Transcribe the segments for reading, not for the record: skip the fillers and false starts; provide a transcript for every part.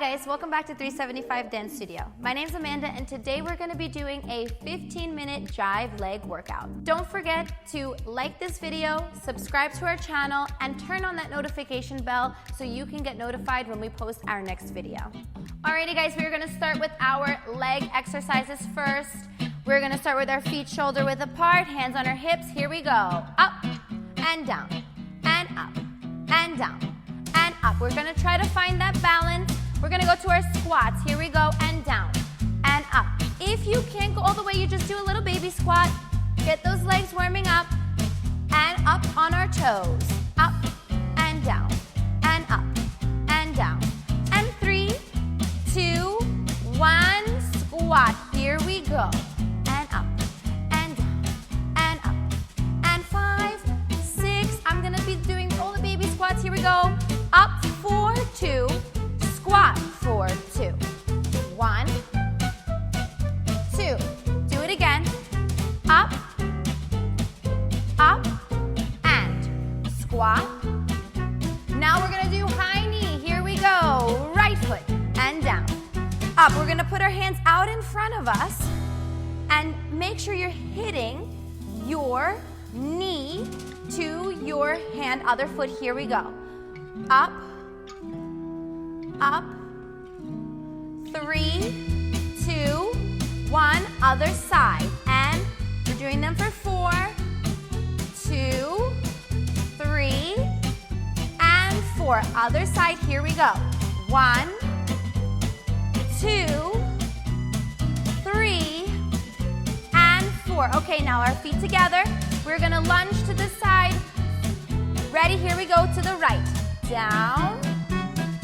guys, welcome back to 375 Dance Studio. My name's Amanda and today we're going to be doing a 15-minute jive leg workout. Don't forget to like this video, subscribe to our channel, and turn on that notification bell so you can get notified when we post our next video. Alrighty guys, we're going to start with our leg exercises first. We're going to start with our feet shoulder width apart, hands on our hips. Here we go. Up and down and up and down and up. We're going to try to find that balance. We're going to go to our squats. Here we go, and down and up. If you can't go all the way, you just do a little baby squat. Get those legs warming up and up on our toes. Up and down and up and down. And 3, 2, 1, squat. Here we go. And up and down and up. And 5, 6. I'm going to be doing all the baby squats. Here we go. Up, 4, 2. Squat, 4, 2. 1, 2. Do it again. Up, up, and squat. Now we're going to do high knee. Here we go. Right foot and down. Up. We're going to put our hands out in front of us and make sure you're hitting your knee to your hand, other foot. Here we go. Up, up, 3, 2, 1, other side. And we're doing them for 4, 2, 3, and 4. Other side, here we go. 1, 2, 3, and 4. Okay, now our feet together. We're gonna lunge to the side. Ready, here we go, to the right. Down,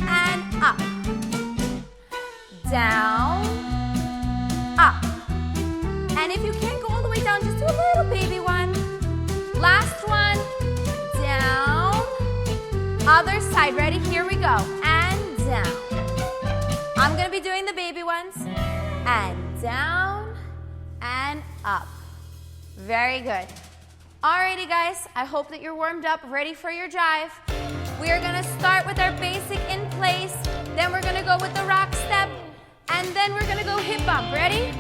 and up, down, up. And if you can't go all the way down, just do a little baby one. Last one, down, other side. Ready? Here we go. And down. I'm going to be doing the baby ones. And down and up. Very good. Alrighty guys, I hope that you're warmed up, ready for your jive. We are going to start with our basic in place, then we're going to go with the rock step, and then we're going to go hip bump. Ready?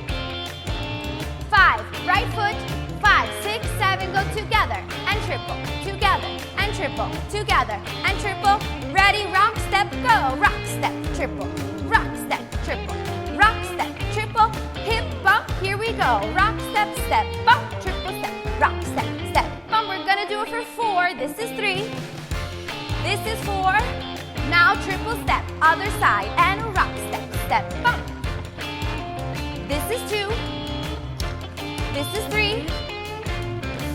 5, right foot, 5, 6, 7, go together, and triple, together, and triple, together, and triple. Ready? Rock step, go. Rock step, triple, rock step, triple, rock step, triple, hip bump. Here we go. Rock step, step, bump, triple step, rock step, step, bump. We're going to do it for 4. This is 3. This is 4. Now triple step, other side, and rock step, step, bump. This is 2. This is 3.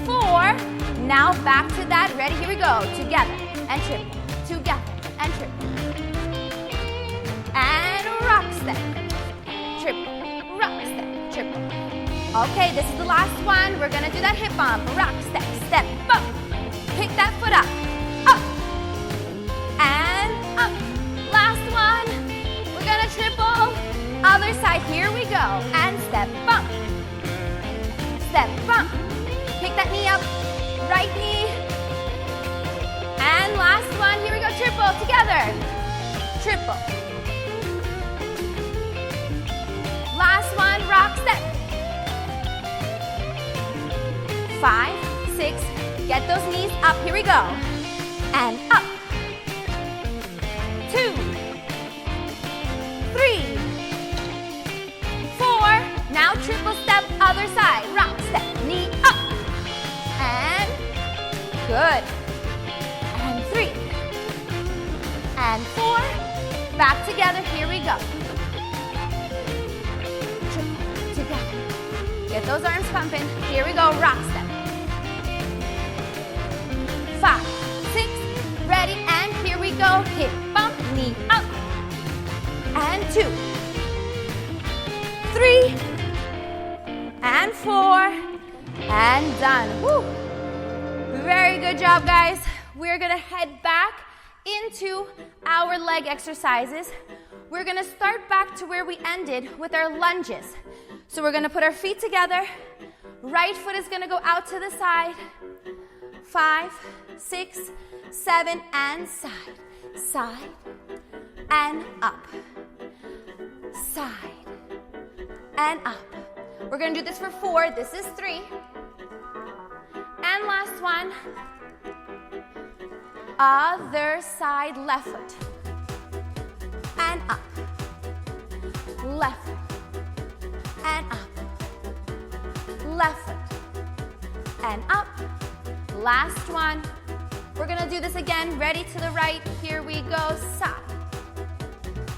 4. Now back to that. Ready? Here we go. Together and triple, together and triple. And rock step, triple, rock step, triple. Okay, this is the last one. We're gonna do that hip bump. Rock step, step, bump. Pick that foot up. And up. Last one. We're gonna triple. Other side. Here we go. And step, bump. Step, bump. Pick that knee up. Right knee. And last one. Here we go. Triple. Together. Triple. Last one. Rock step. 5, 6. Get those knees up. Here we go. And up. 2, 3, 4. Now triple step, other side. Rock step, knee up. And good. And 3. And 4. Back together. Here we go. Triple, together. Get those arms pumping. Here we go. Rock step. 5, 6. Ready, and here we go. Hip bump, knee up. And 2, 3, and 4, and done. Woo. Very good job, guys. We're gonna head back into our leg exercises. We're gonna start back to where we ended with our lunges. So we're gonna put our feet together. Right foot is gonna go out to the side. 5, 6, 7, and side, side, and up, side, and up. We're gonna do this for 4. This is 3. And last one. Other side, left foot. And up. Left foot. And up. Left foot. And up. Last one. We're gonna do this again. Ready to the right. Here we go. Side.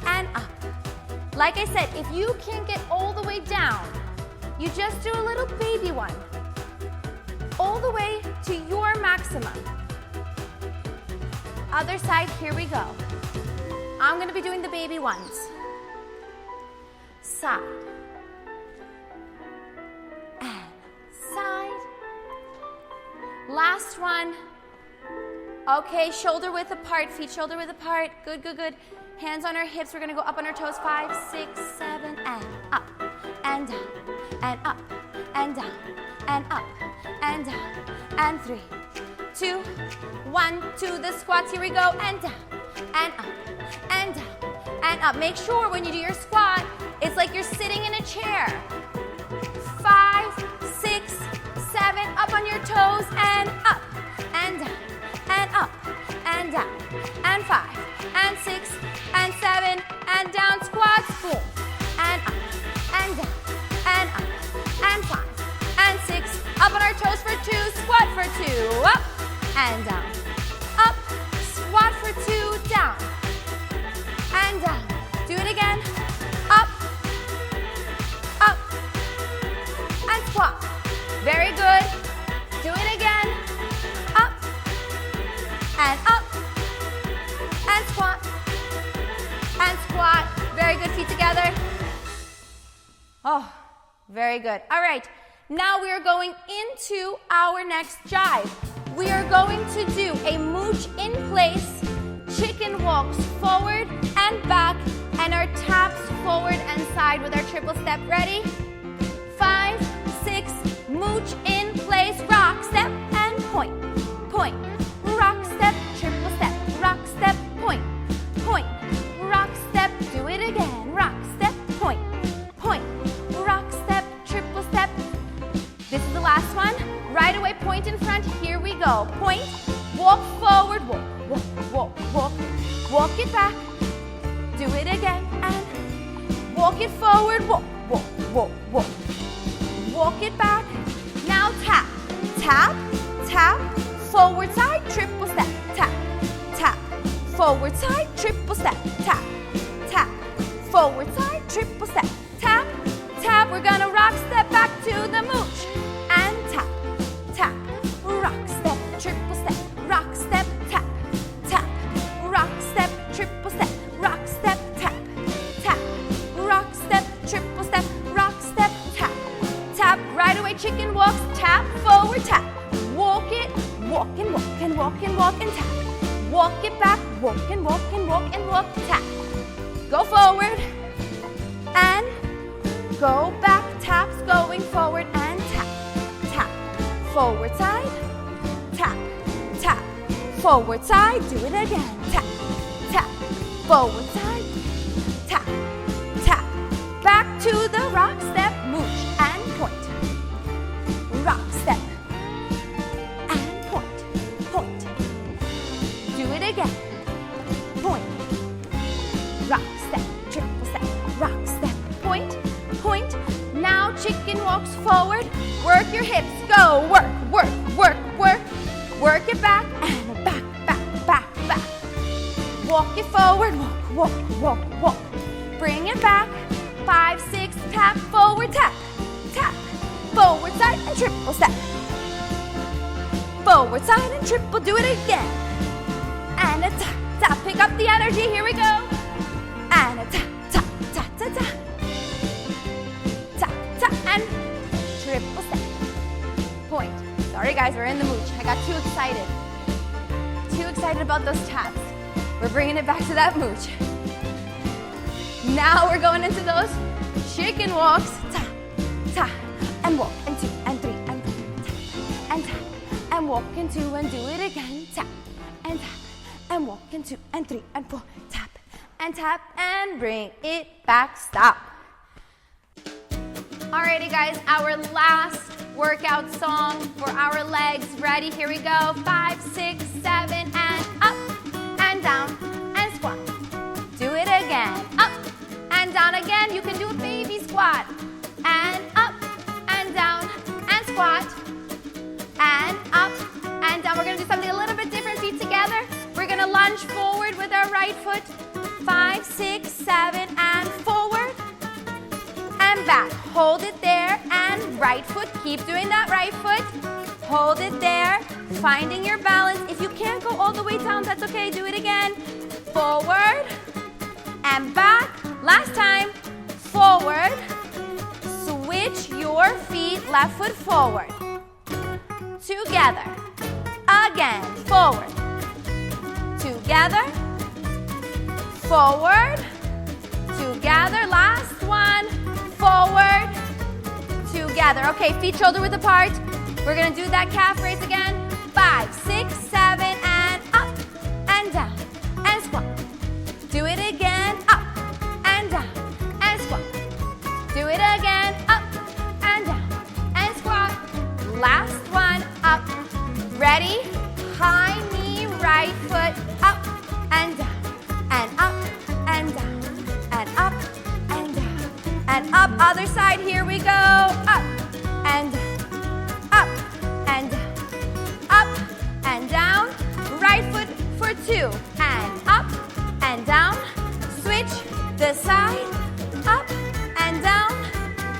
And up. Like I said, if you can't get all the way down, you just do a little baby one. All the way to your maximum. Other side, here we go. I'm gonna be doing the baby ones. Side. And side. Last one. Okay, shoulder width apart, feet shoulder width apart. Good, good, good. Hands on our hips, we're gonna go up on our toes. 5, 6, 7, and up, and down, and up, and down, and up, and down, and 3, 2, 1, 2, the squats, here we go, and down, and up, and down, and up. Make sure when you do your squat, it's like you're sitting in a chair. 5, 6, 7, up on your toes, and up, and down, and up, and down, and 5, and 6, and 7, and down, squats, boom, and up, and down, and up, and 5, and 6, up on our toes for 2, squat for 2, up, and down, up, squat for 2, down, and down. Do it again, up, up, and squat. Very good. Do it again, up, and up, and squat, and squat. Very good, feet together. Oh, very good. All right, now we are going into our next jive. We are going to do a mooch in place, chicken walks forward and back, and our taps forward and side with our triple step. Ready? 5, 6, mooch in place, rock, step, and point, point, rock, step, triple step, rock, step, point, point, rock, step, do it again, rock, step, point, point, rock, step, triple step. This is the last one. Right away, point in front, here we go. Point, walk forward, walk, walk, walk, walk, walk it back, do it again, and walk it forward, walk, walk, walk, walk, walk it back. Now tap, tap, tap, forward side, triple step, tap, tap, forward side, triple step, tap, tap, forward side, triple step, tap, tap. We're gonna rock step back to the mooch, and tap, tap, rock step, triple step, rock step, tap, tap, rock step, triple step, rock step, tap, tap, rock step, triple step, rock step, tap, tap. Right away, chicken walks, tap, forward, tap, walk it, walk and walk and walk and walk and tap, walk it back, walk and walk and walk and walk, tap, go forward and go back, taps going forward and tap, tap, forward side, tap, tap, forward side, do it again, tap, tap, forward side, tap, tap, back to the rock step, mooch and point, rock step, and point, point, do it again, point, rock step, triple step, rock step, point, point. Now chicken walks forward, work your hips, go, work, work, work, work, work it back, and back, back, back, back, walk it forward, walk, walk, walk, walk, bring it back, 5, 6, tap, forward, tap, tap, forward side and triple step, forward side and triple, do it again, and a tap, tap, pick up the energy, here we go, and a tap, tap, tap, tap, tap, tap, tap, and triple step, point. Sorry guys, we're in the mooch. I got too excited about those taps. We're bringing it back to that mooch. Now we're going into those chicken walks, tap, tap, and walk, and 2, and 3, and 4, tap, and tap, and walk, and 2, and do it again, tap, and walk, and 2, and 3, and 4, tap, and bring it back, stop. Alrighty guys, our last workout song for our legs. Ready? Here we go. 5, 6, 7, and up and down and squat. Do it again. Up and down again. You can do a baby squat. And up and down and squat. And up and down. We're going to do something a little bit different. Feet together. We're going to lunge forward with our right foot. 5, 6, 7, and forward. And back. Hold it there. And right foot. Keep doing that right foot. Hold it there. Finding your balance. If you can't go all the way down, that's okay. Do it again. Forward. And back. Last time. Forward. Switch your feet. Left foot forward. Together. Again. Forward. Together. Forward. Together. Last one. Forward. Together. Okay, feet shoulder width apart. We're going to do that calf raise again. 5, 6, 7, and up and down and squat. Do it again. Up and down and squat. Do it again. Up and down and squat. Last one. Up. Ready? High knee, right foot. Up and down and up and down and up and down and up. Other side. Here we go. Up and down. Up and down. Up and down. Right foot for 2. And up and down. Switch the side. Up and down.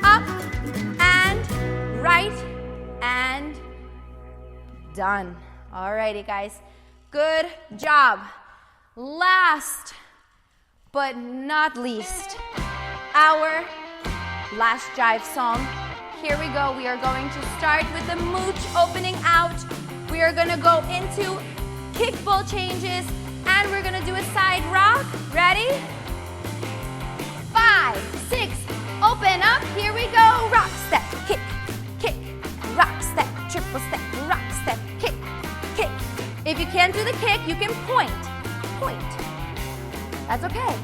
Up and right and done. Alrighty, guys. Good job. Last but not least, our last jive song. Here we go. We are going to start with the mooch opening out. We are going to go into kickball changes, and we're going to do a side rock. Ready? 5, 6, open up. Here we go. Rock, step, kick, kick, rock, step, triple step, rock, step, kick, kick. If you can't do the kick, you can point. That's okay.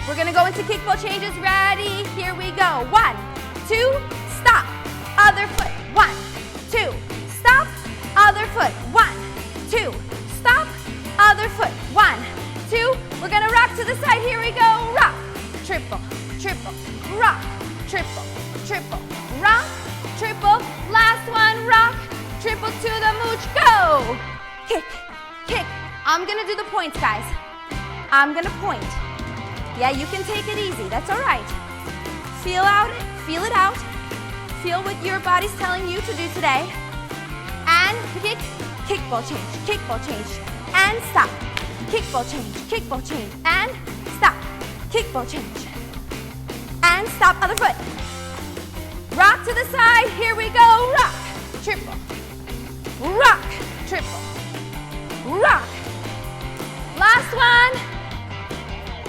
We're going to go into kickball changes. Ready? Here we go. 1, 2, stop. Other foot. 1, 2, stop. Other foot. 1, 2, stop. Other foot. 1, 2. We're going to rock to the side. Here we go. Rock. Triple, triple, rock. Triple, triple, rock. Triple. Last one. Rock. Triple to the mooch. Go. Kick, kick. I'm going to do the points, guys. I'm going to point. Yeah, you can take it easy. That's all right. Feel it out. Feel what your body's telling you to do today. And kick, kickball change, and stop. Kickball change, and stop. Kickball change, and stop. Other foot. Rock to the side. Here we go. Rock, triple, rock, triple, rock. Last one.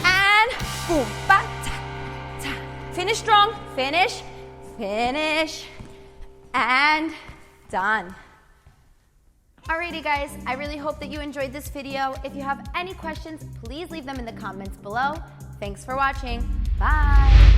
And boom, ba, ta, ta. Finish strong, finish, and done. Alrighty guys, I really hope that you enjoyed this video. If you have any questions, please leave them in the comments below. Thanks for watching. Bye.